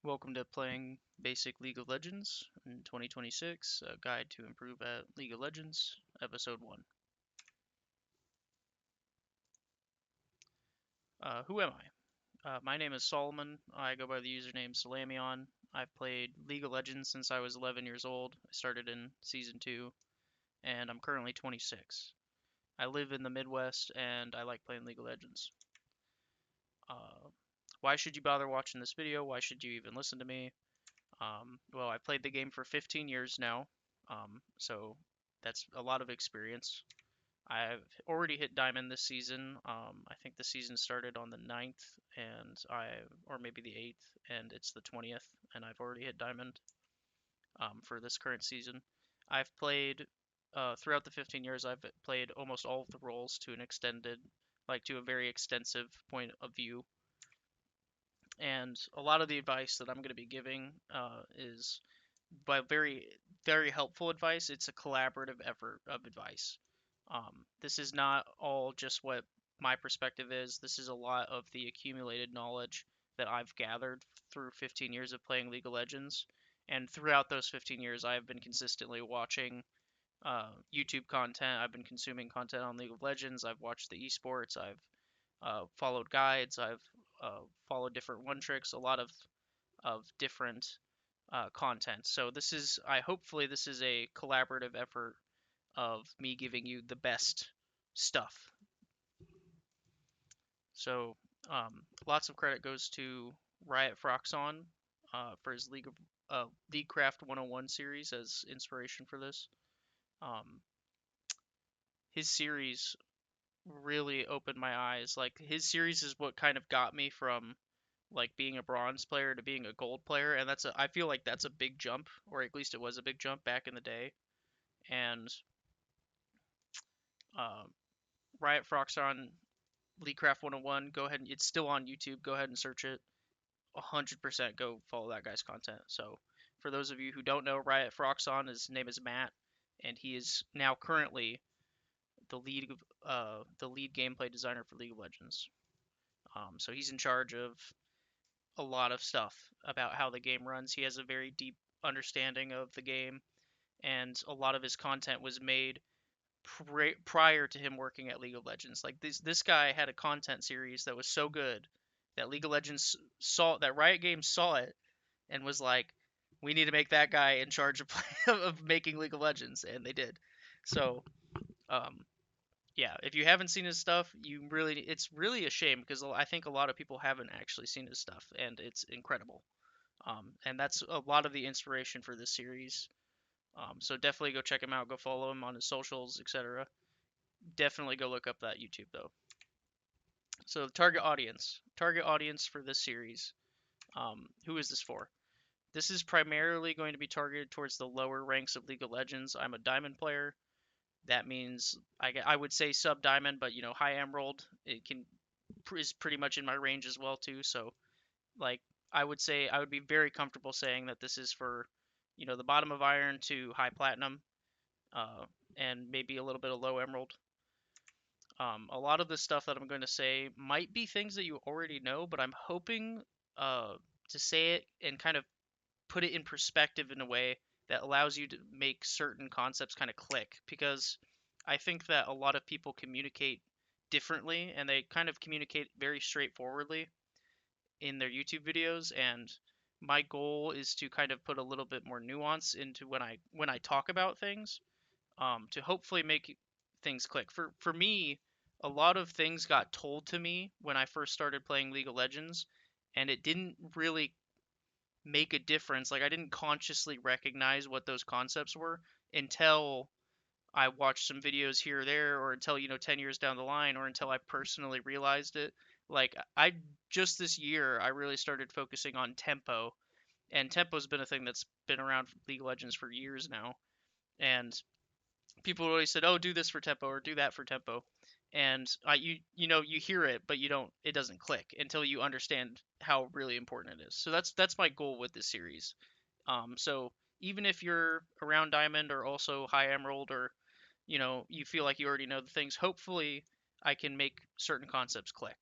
Welcome to playing basic League of Legends in 2026, a guide to improve at League of Legends, episode 1. Who am I? My name is Solomon. I go by the username Salamion. I've played League of Legends since I was 11 years old. I started in Season 2, and I'm currently 26. I live in the Midwest, and I like playing League of Legends. Uh, why should you bother watching this video? Why should you even listen to me? Well, I played the game for 15 years now, so that's a lot of experience. I've already hit Diamond this season. I think the season started on the 9th, or maybe the 8th, and it's the 20th, and I've already hit Diamond for this current season. I've played, throughout the 15 years, I've played almost all of the roles to an extended, to a very extensive point of view. And a lot of the advice that I'm going to be giving is by very, very helpful advice. It's a collaborative effort of advice. This is not all just what my perspective is. This is a lot of the accumulated knowledge that I've gathered through 15 years of playing League of Legends. And throughout those 15 years, I've been consistently watching YouTube content. I've been consuming content on League of Legends. I've watched the esports. I've followed guides. I've followed different one tricks. A lot of different content. So hopefully this is a collaborative effort of me giving you the best stuff. So lots of credit goes to Riot Froxon for his Leaguecraft 101 series as inspiration for this. Um, his series really opened my eyes. Like his series is what kind of got me from like being a bronze player to being a gold player, and I feel like that's a big jump, or at least it was a big jump back in the day. And uh, Riot Froxon Leaguecraft 101, go ahead and it's still on YouTube. Go ahead and search it. 100% go follow that guy's content. So for those of you who don't know, Riot Froxon, his name is Matt, and he is now currently the lead gameplay designer for League of Legends. So he's in charge of a lot of stuff about how the game runs. He has a very deep understanding of the game, and a lot of his content was made prior to him working at League of Legends. Like this guy had a content series that was so good that League of Legends saw that Riot Games saw it and was like, we need to make that guy in charge of of making League of Legends, and they did. So, um, yeah, if you haven't seen his stuff, it's really a shame because I think a lot of people haven't actually seen his stuff, and it's incredible. And that's a lot of the inspiration for this series. So definitely go check him out, go follow him on his socials, etc. Definitely go look up that YouTube though. So target audience for this series. Who is this for? This is primarily going to be targeted towards the lower ranks of League of Legends. I'm a diamond player. That means I would say sub diamond, but high emerald is pretty much in my range as well too. So like I would say I would be very comfortable saying that this is for the bottom of iron to high platinum, uh, and maybe a little bit of low emerald. A lot of the stuff that I'm going to say might be things that you already know, but I'm hoping uh, to say it and kind of put it in perspective in a way that allows you to make certain concepts kind of click. Because I think that a lot of people communicate differently and they kind of communicate very straightforwardly in their YouTube videos. And my goal is to kind of put a little bit more nuance into when I talk about things, to hopefully make things click. For me, a lot of things got told to me when I first started playing League of Legends, and it didn't really make a difference. Like I didn't consciously recognize what those concepts were until I watched some videos here or there, or until 10 years down the line, or until I personally realized it. Like I just this year I really started focusing on tempo, and tempo's been a thing that's been around League of Legends for years now. And people always said, "Oh, do this for tempo or do that for tempo," and you hear it, but you don't. It doesn't click until you understand how really important it is. So that's my goal with this series. So even if you're around diamond or also high emerald, or you feel like you already know the things, hopefully I can make certain concepts click.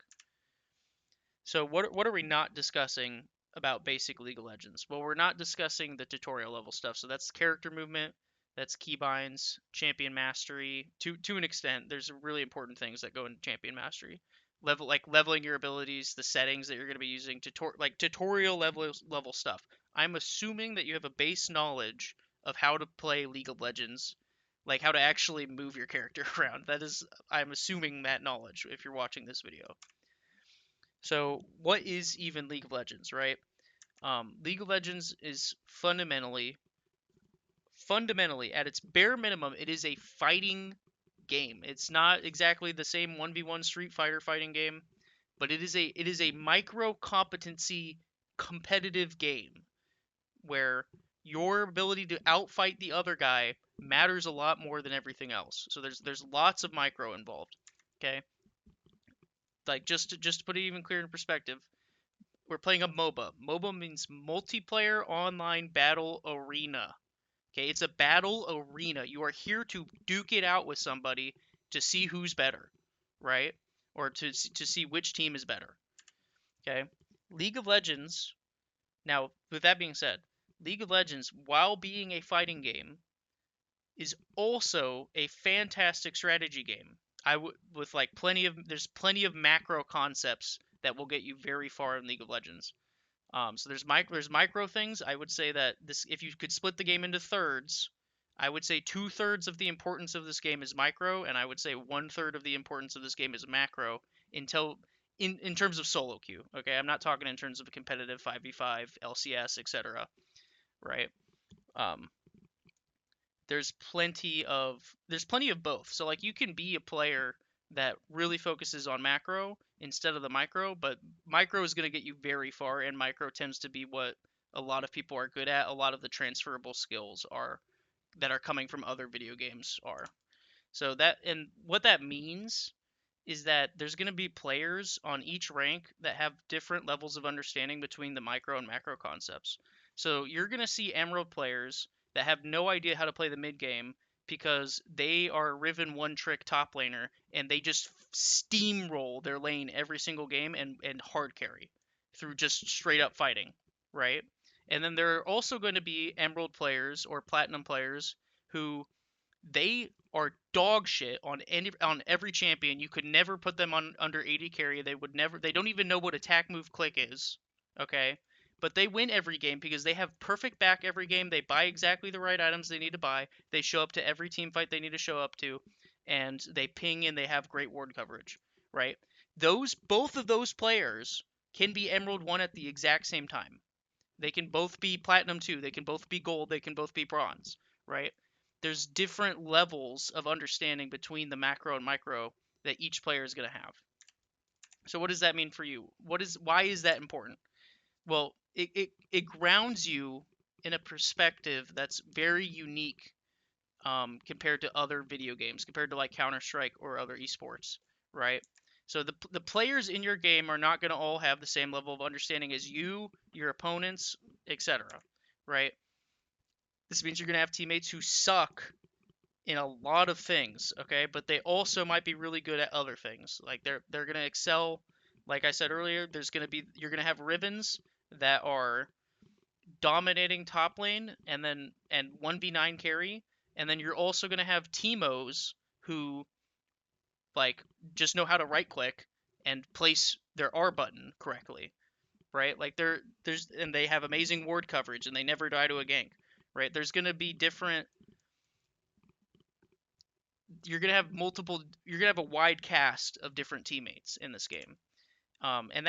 So what are we not discussing about basic League of Legends. Well, we're not discussing the tutorial level stuff. So that's character movement, that's keybinds, champion mastery. To an extent, there's really important things that go into champion mastery. Leveling your abilities, the settings that you're going to be using, tutorial level stuff. I'm assuming that you have a base knowledge of how to play League of Legends, like how to actually move your character around. That is, I'm assuming that knowledge if you're watching this video. So, what is even League of Legends, right? League of Legends is fundamentally, at its bare minimum, it is a fighting game. It's not exactly the same 1v1 Street Fighter fighting game, but it is a micro competency competitive game where your ability to outfight the other guy matters a lot more than everything else. So there's lots of micro involved. Okay? Like just to put it even clearer in perspective, we're playing a MOBA. MOBA means multiplayer online battle arena. Okay, it's a battle arena. You are here to duke it out with somebody to see who's better, right? Or to see which team is better. Okay? League of Legends. Now, with that being said, League of Legends, while being a fighting game, is also a fantastic strategy game. With like there's plenty of macro concepts that will get you very far in League of Legends. So there's micro things. I would say that this, if you could split the game into thirds, I would say 2/3 of the importance of this game is micro, and I would say 1/3 of the importance of this game is macro. Until in terms of solo queue, okay, I'm not talking in terms of a competitive 5v5, LCS, etc. Right? Um, there's plenty of both. So like you can be a player that really focuses on macro instead of the micro, but micro is going to get you very far, and micro tends to be what a lot of people are good at. A lot of the transferable skills are that are coming from other video games are. So what that means is that there's going to be players on each rank that have different levels of understanding between the micro and macro concepts. So you're going to see Emerald players that have no idea how to play the mid game because they are a Riven one trick top laner and they just steamroll their lane every single game and hard carry through just straight up fighting, right? And then there are also going to be Emerald players or Platinum players who they are dog shit on every champion. You could never put them on under 80 carry. They don't even know what attack move click is. Okay? But they win every game because they have perfect back every game. They buy exactly the right items they need to buy. They show up to every team fight they need to show up to, and they ping and they have great ward coverage, right? Both of those players can be Emerald 1 at the exact same time. They can both be Platinum 2, they can both be Gold, they can both be Bronze, right? There's different levels of understanding between the macro and micro that each player is going to have. So what does that mean for you? Why is that important? Well, it grounds you in a perspective that's very unique compared to other video games, compared to like Counter-Strike or other esports, right? So the players in your game are not going to all have the same level of understanding as you, your opponents, etc. Right? This means you're going to have teammates who suck in a lot of things, okay? But they also might be really good at other things. Like they're going to excel. Like I said earlier, you're going to have Rivens that are dominating top lane and 1v9 carry, and then you're also going to have Teemos who like just know how to right click and place their R button correctly, right? Like they have amazing ward coverage and they never die to a gank, right? There's going to be different. You're going to have multiple. You're going to have a wide cast of different teammates in this game, and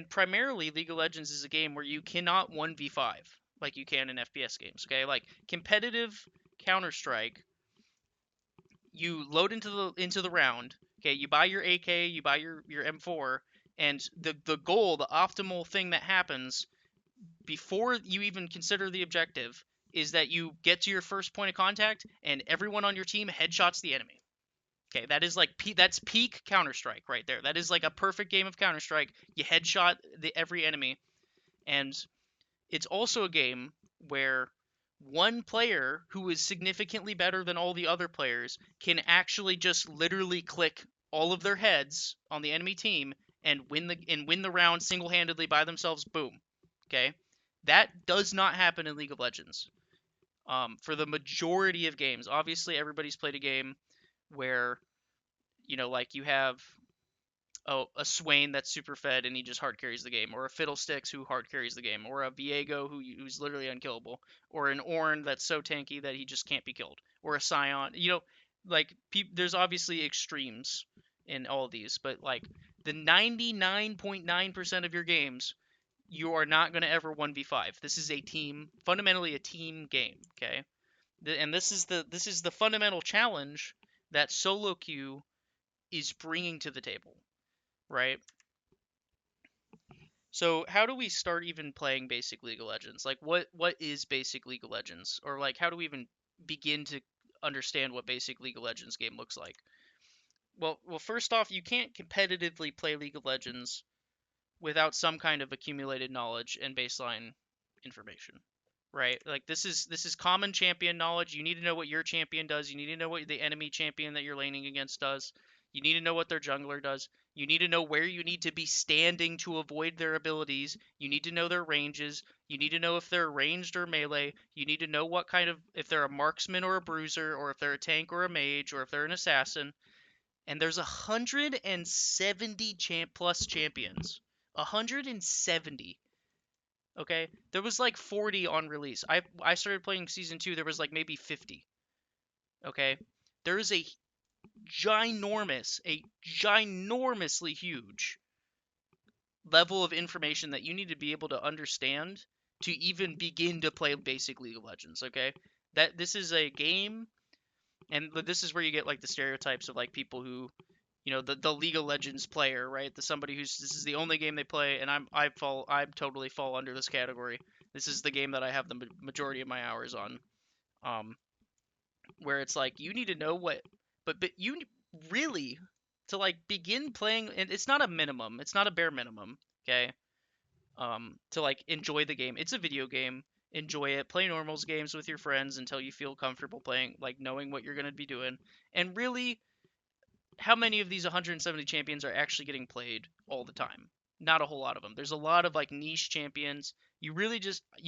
primarily League of Legends is a game where you cannot 1v5 like you can in FPS games. Okay, like competitive Counter Strike, you load into the round. Okay, you buy your AK, you buy your M4, and the goal, the optimal thing that happens before you even consider the objective is that you get to your first point of contact and everyone on your team headshots the enemy. Okay, that is like that's peak Counter Strike right there. That is like a perfect game of Counter Strike. You headshot every enemy, and it's also a game where one player who is significantly better than all the other players can actually just literally click all of their heads on the enemy team and win the round single-handedly by themselves. Boom. Okay, that does not happen in League of Legends. For the majority of games, obviously everybody's played a game where like you have a Swain that's super fed and he just hard carries the game, or a Fiddlesticks who hard carries the game, or a Viego who's literally unkillable, or an Ornn that's so tanky that he just can't be killed, or a Scion. Like there's obviously extremes in all of these, but like the 99.9% of your games, you are not going to ever 1v5. This is fundamentally a team game, okay? And this is the fundamental challenge that solo queue is bringing to the table, right? So how do we start even playing basic League of Legends? Like what is basic League of Legends? Or like how do we even begin to understand what basic League of Legends game looks like? Well, first off, you can't competitively play League of Legends without some kind of accumulated knowledge and baseline information, right? Like this is common champion knowledge. You need to know what your champion does. You need to know what the enemy champion that you're laning against does. You need to know what their jungler does. You need to know where you need to be standing to avoid their abilities. You need to know their ranges. You need to know if they're ranged or melee. You need to know what kind of if they're a marksman or a bruiser, or if they're a tank or a mage, or if they're an assassin. And there's 170 plus champions. 170. Okay, there was like 40 on release. I started playing season 2. There was like maybe 50. Okay, there is a ginormously huge level of information that you need to be able to understand to even begin to play basic League of Legends. Okay, that this is a game, and this is where you get like the stereotypes of like people who the League of Legends player, right? The somebody who's this is the only game they play, and I totally fall under this category. This is the game that I have the majority of my hours on. Um, where it's like you need to know but you really to like begin playing, and it's not a minimum, it's not a bare minimum, okay? To like enjoy the game, it's a video game. Enjoy it, play normals games with your friends until you feel comfortable playing, like knowing what you're gonna be doing, and really how many of these 170 champions are actually getting played all the time? Not a whole lot of them. There's a lot of like niche champions. You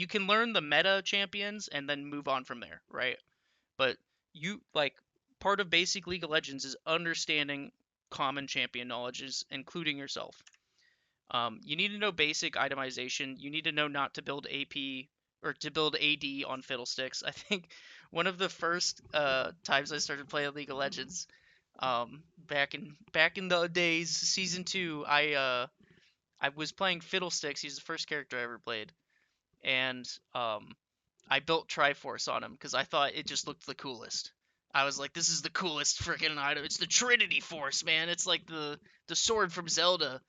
can learn the meta champions and then move on from there, right? But you like part of basic League of Legends is understanding common champion knowledges, including yourself. You need to know basic itemization. You need to know not to build AP or to build AD on Fiddlesticks. I think one of the first times I started playing League of Legends, back in the days, season 2, I was playing Fiddlesticks. He's the first character I ever played, and I built Triforce on him because I thought it just looked the coolest. I was like, this is the coolest freaking item. It's the Trinity Force, man. It's like the sword from Zelda.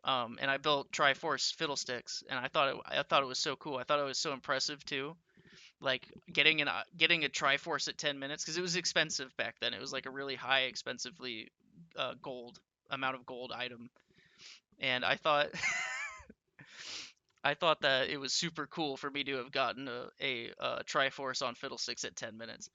And I built Triforce Fiddlesticks, and I thought it was so cool. I thought it was so impressive too. Like getting a Triforce at 10 minutes because it was expensive back then. It was like a really high, expensively gold amount of gold item, and I thought that it was super cool for me to have gotten a Triforce on Fiddlesticks at 10 minutes.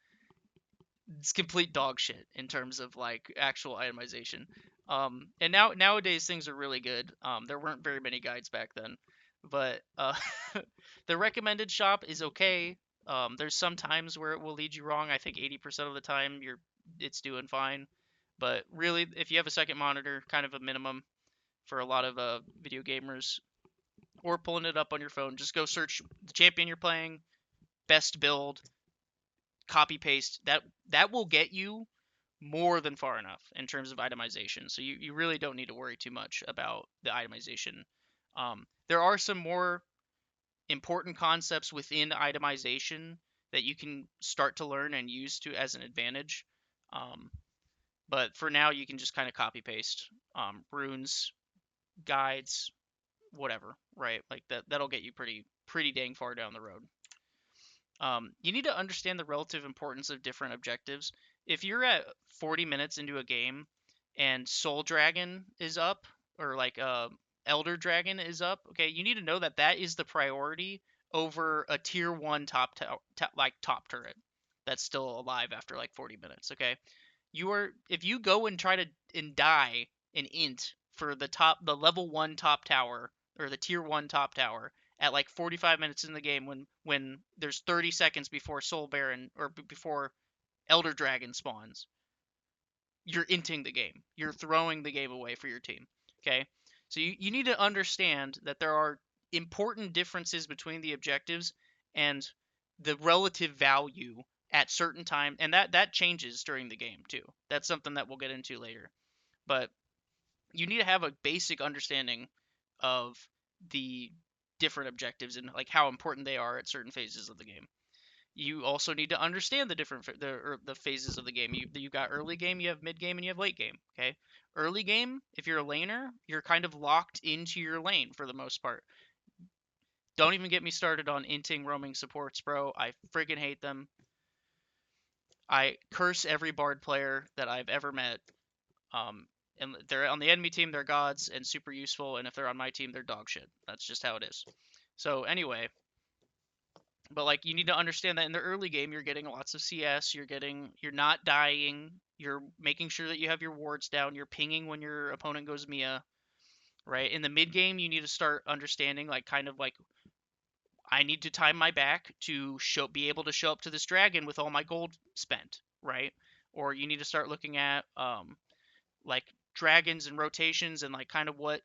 It's complete dog shit in terms of like actual itemization. And nowadays things are really good. There weren't very many guides back then, but the recommended shop is okay. There's some times where it will lead you wrong. I think 80% of the time it's doing fine. But really, if you have a second monitor, kind of a minimum for a lot of video gamers, or pulling it up on your phone, just go search the champion you're playing, best build, copy paste. That will get you more than far enough in terms of itemization. So you really don't need to worry too much about the itemization. There are some more important concepts within itemization that you can start to learn and use to as an advantage. Um, but for now, you can just kind of copy paste runes, guides, whatever, right? Like that'll get you pretty dang far down the road. You need to understand the relative importance of different objectives. If you're at 40 minutes into a game and Soul Dragon is up, or like Elder Dragon is up, okay, you need to know that that is the priority over a tier 1 top turret that's still alive after like 40 minutes, okay? If you go and try to and die an int for the level 1 top tower, or the tier 1 top tower, at like 45 minutes in the game when there's 30 seconds before Soul Baron or before Elder Dragon spawns, you're inting the game. You're throwing the game away for your team. Okay? So you need to understand that there are important differences between the objectives and the relative value at certain time, and that changes during the game too. That's something that we'll get into later. But you need to have a basic understanding of the different objectives and like how important they are at certain phases of the game. You also need to understand the different the phases of the game. You got early game, you have mid game, and you have late game. Okay, early game, if you're a laner, you're kind of locked into your lane for the most part. Don't even get me started on inting roaming supports, bro. I freaking hate them. I curse every bard player that I've ever met. And they're on the enemy team, they're gods and super useful, and if they're on my team, they're dog shit. That's just how it is. So anyway, but like you need to understand that in the early game you're getting lots of CS, you're not dying, you're making sure that you have your wards down, you're pinging when your opponent goes Mia, right? In the mid game you need to start understanding like kind of like I need to time my back to be able to show up to this dragon with all my gold spent, right? Or you need to start looking at like dragons and rotations and like kind of what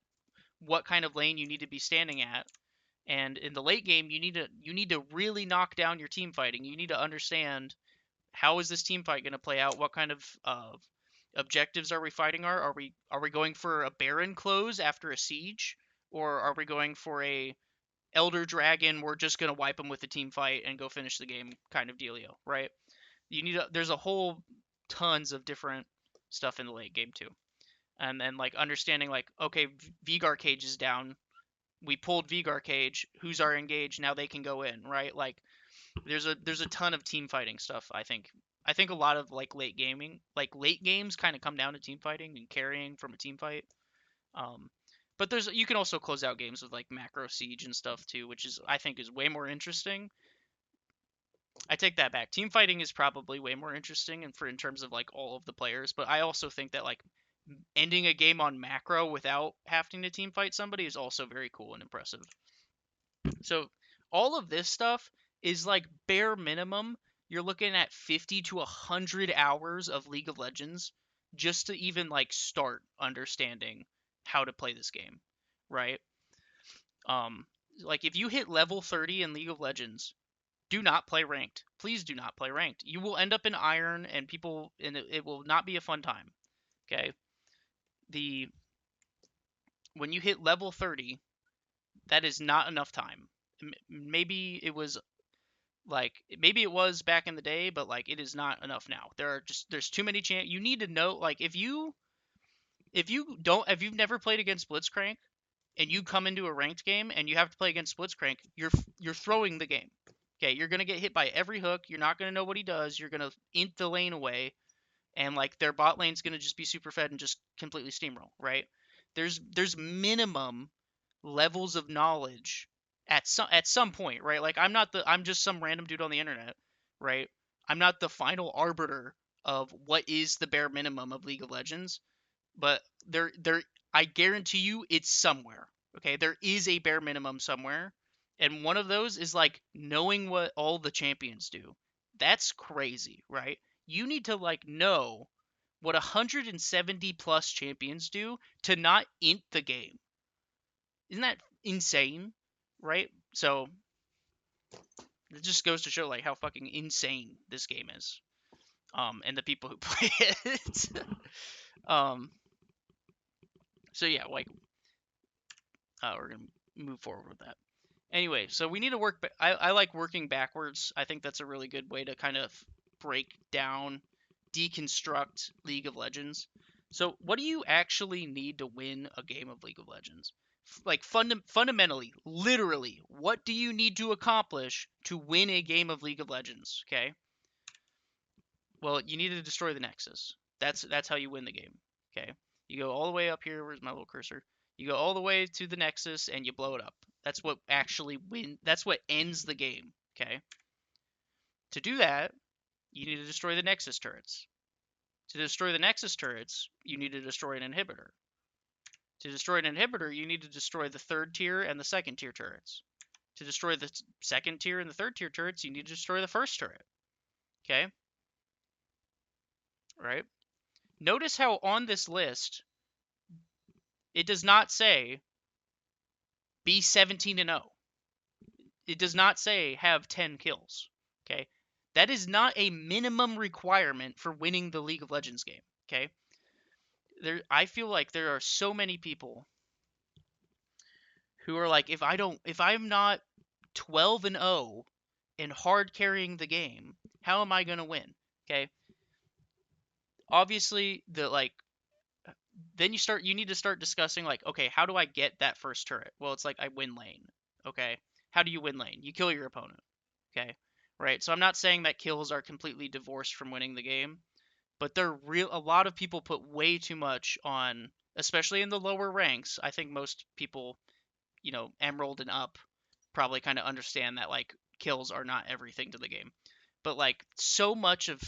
kind of lane you need to be standing at. And in the late game, you need to really knock down your team fighting. You need to understand how is this team fight going to play out? What kind of objectives are we fighting? Are we going for a Baron close after a siege, or are we going for a Elder Dragon? We're just going to wipe them with a team fight and go finish the game kind of dealio, right? There's a whole tons of different stuff in the late game too, and then like understanding like okay, Vigar cage is down, we pulled Vigar cage, who's our engage, now they can go in, right? Like there's a ton of team fighting stuff. I think a lot of like late games kind of come down to team fighting and carrying from a team fight. Um, but you can also close out games with like macro siege and stuff too, which is I think is way more interesting. I take that back. Team fighting is probably way more interesting and in terms of like all of the players, but I also think that like ending a game on macro without having to team fight somebody is also very cool and impressive. So all of this stuff is like bare minimum. You're looking at 50 to 100 hours of League of Legends just to even like start understanding how to play this game, right? Um, like if you hit level 30 in League of Legends, do not play ranked. Please do not play ranked. You will end up in iron and it will not be a fun time. Okay? The When you hit level 30, that is not enough time. Maybe it was maybe it was back in the day, but like it is not enough now. There's too many you need to know like if you've never played against Blitzcrank and you come into a ranked game and you have to play against Blitzcrank, you're throwing the game. Okay, you're gonna get hit by every hook. You're not gonna know what he does. You're gonna int the lane away, and like their bot lane's gonna just be super fed and just completely steamroll. Right? There's minimum levels of knowledge at some point, right? Like I'm just some random dude on the internet, right? I'm not the final arbiter of what is the bare minimum of League of Legends, but there I guarantee you it's somewhere. Okay, there is a bare minimum somewhere, and one of those is like knowing what all the champions do. That's crazy, right? You need to like know what 170 plus champions do to not int the game. Isn't that insane? Right? So it just goes to show like how fucking insane this game is. And the people who play it. um so yeah, like we're gonna move forward with that. Anyway, so we need to work. I like working backwards. I think that's a really good way to kind of break down, deconstruct League of Legends. So, what do you actually need to win a game of League of Legends? Like fundamentally, literally, what do you need to accomplish to win a game of League of Legends? Okay. Well, you need to destroy the Nexus. That's how you win the game. Okay. You go all the way up here. Where's my little cursor? You go all the way to the Nexus and you blow it up. That's what actually That's what ends the game. Okay. To do that, you need to destroy the Nexus turrets. To destroy the Nexus turrets, you need to destroy an inhibitor. To destroy an inhibitor, you need to destroy the third tier and the second tier turrets. To destroy the second tier and the third tier turrets, you need to destroy the first turret. Okay? Right? Notice how on this list, it does not say be 17 and 0. It does not say have 10 kills. Okay? That is not a minimum requirement for winning the League of Legends game. Okay? I feel like there are so many people who are like, if I'm not 12 and 0 and hard carrying the game, how am I going to win? Okay? Obviously, then you need to start discussing, like, okay, how do I get that first turret? Well, it's like I win lane. Okay? How do you win lane? You kill your opponent. Okay? Right? So I'm not saying that kills are completely divorced from winning the game, but a lot of people put way too much on, especially in the lower ranks. I think most people, Emerald and up, probably kind of understand that, like, kills are not everything to the game. But like, so much of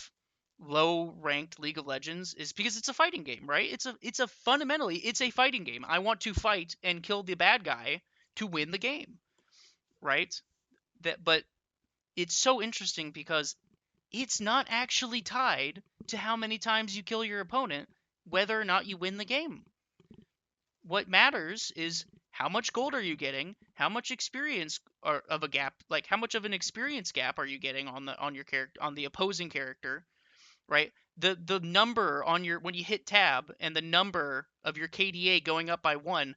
low ranked League of Legends is because it's a fighting game, right? Fundamentally it's a fighting game. I want to fight and kill the bad guy to win the game, right? But it's so interesting because it's not actually tied to how many times you kill your opponent, whether or not you win the game. What matters is how much gold are you getting, how much experience of a gap, like how much of an experience gap are you getting on your character, on the opposing character, right? The number on your, when you hit tab, and the number of your KDA going up by 1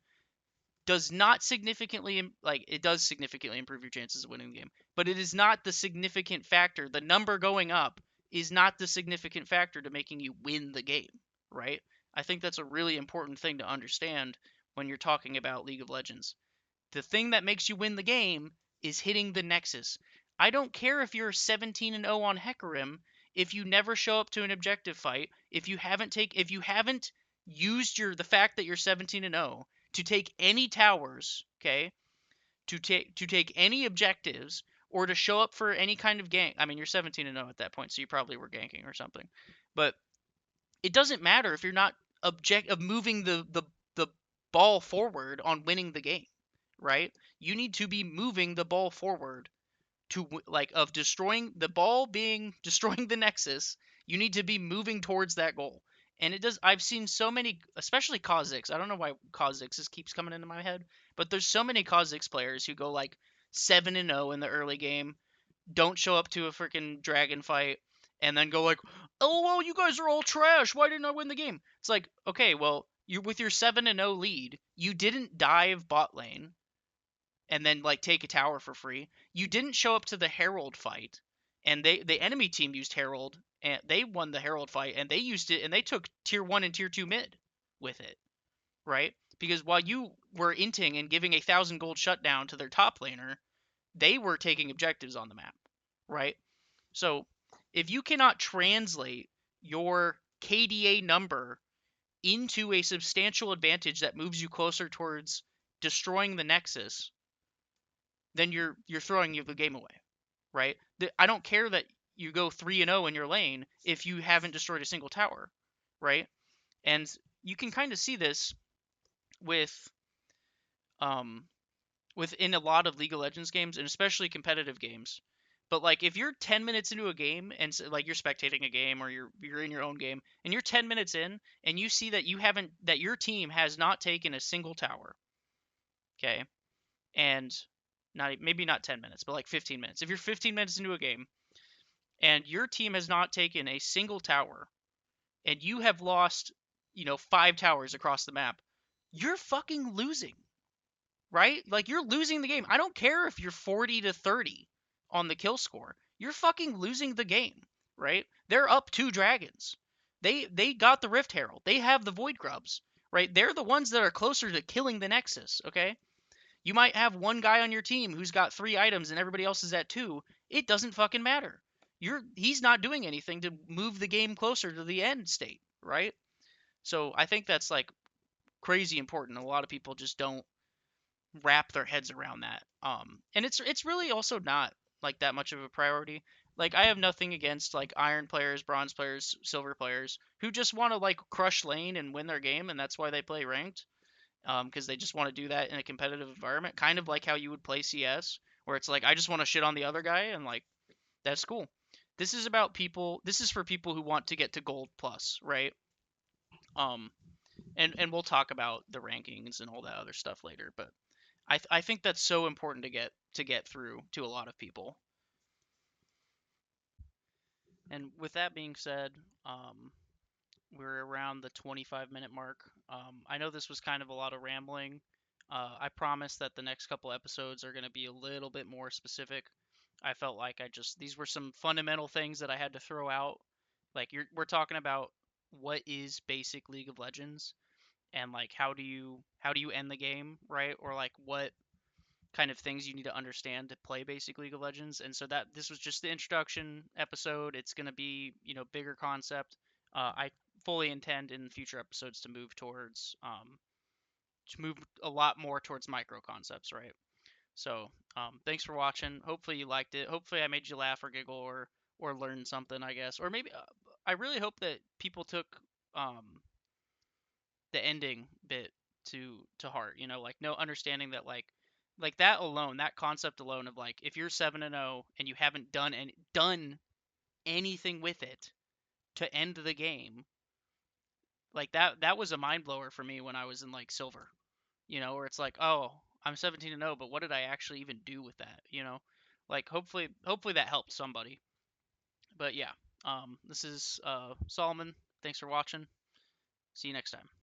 does not significantly, like, it does significantly improve your chances of winning the game, but it is not the significant factor. The number going up is not the significant factor to making you win the game, right? I think that's a really important thing to understand when you're talking about League of Legends. The thing that makes you win the game is hitting the Nexus. I don't care if you're 17 and 0 on Hecarim if you never show up to an objective fight, if you haven't used the fact that you're 17 and 0 to take any towers, okay? To take any objectives, or to show up for any kind of gank. I mean, you're 17 and 0 at that point, so you probably were ganking or something. But it doesn't matter if you're not moving the ball forward on winning the game, right? You need to be moving the ball forward to, like, of destroying the ball being destroying the Nexus. You need to be moving towards that goal. And it does. I've seen so many, especially Kha'Zix. I don't know why Kha'Zix keeps coming into my head, but there's so many Kha'Zix players who go like 7 and 0 in the early game, don't show up to a freaking dragon fight, and then go like, "Oh well, you guys are all trash. Why didn't I win the game?" It's like, okay, well, you, with your 7 and 0 lead, you didn't dive bot lane and then, like, take a tower for free. You didn't show up to the Herald fight, and the enemy team used Herald, and they won the Herald fight, and they used it, and they took tier 1 and tier 2 mid with it, right? Because while you were inting and giving 1,000 gold shutdown to their top laner, they were taking objectives on the map, right? So if you cannot translate your KDA number into a substantial advantage that moves you closer towards destroying the Nexus, then you're throwing the game away, right? I don't care that you go 3 and 0 in your lane if you haven't destroyed a single tower, right? And you can kind of see this with um within a lot of League of Legends games, and especially competitive games. But like, if you're 10 minutes into a game, and like, you're spectating a game, or you're in your own game, and you're 10 minutes in, and you see that your team has not taken a single tower, okay? And maybe not 10 minutes, but like 15 minutes. If you're 15 minutes into a game and your team has not taken a single tower, and you have lost, 5 towers across the map, you're fucking losing, right? Like, you're losing the game. I don't care if you're 40 to 30 on the kill score. You're fucking losing the game, right? They're up 2 dragons. They got the Rift Herald. They have the Void Grubs, right? They're the ones that are closer to killing the Nexus, okay? You might have one guy on your team who's got 3 items and everybody else is at 2. It doesn't fucking matter. He's not doing anything to move the game closer to the end state, right? So I think that's, like, crazy important. A lot of people just don't wrap their heads around that. And it's really also not like that much of a priority. Like, I have nothing against, like, iron players, bronze players, silver players who just want to, like, crush lane and win their game, and that's why they play ranked. Because they just want to do that in a competitive environment, kind of like how you would play CS, where it's like I just want to shit on the other guy, and like that's cool. This is about people. This is for people who want to get to gold plus, right? Um, and we'll talk about the rankings and all that other stuff later. But I think that's so important to get through to a lot of people. And with that being said, we're around the 25-minute mark. I know this was kind of a lot of rambling. I promise that the next couple episodes are going to be a little bit more specific. I felt like these were some fundamental things that I had to throw out. Like we're talking about what is basic League of Legends, and like how do you end the game, right? Or like what kind of things you need to understand to play basic League of Legends. And so that this was just the introduction episode. It's going to be, bigger concept. I fully intend in future episodes to move a lot more towards micro concepts, right? So, thanks for watching. Hopefully you liked it. Hopefully I made you laugh or giggle or learn something, I guess. Or maybe I really hope that people took um the ending bit to heart, like no understanding that like that alone, that concept alone of like if you're 7-0 and you haven't done anything with it to end the game, like that was a mind blower for me when I was in like silver, where it's like, "Oh, I'm 17-0, but what did I actually even do with that?" Like hopefully that helped somebody. But yeah, this is Solomon. Thanks for watching. See you next time.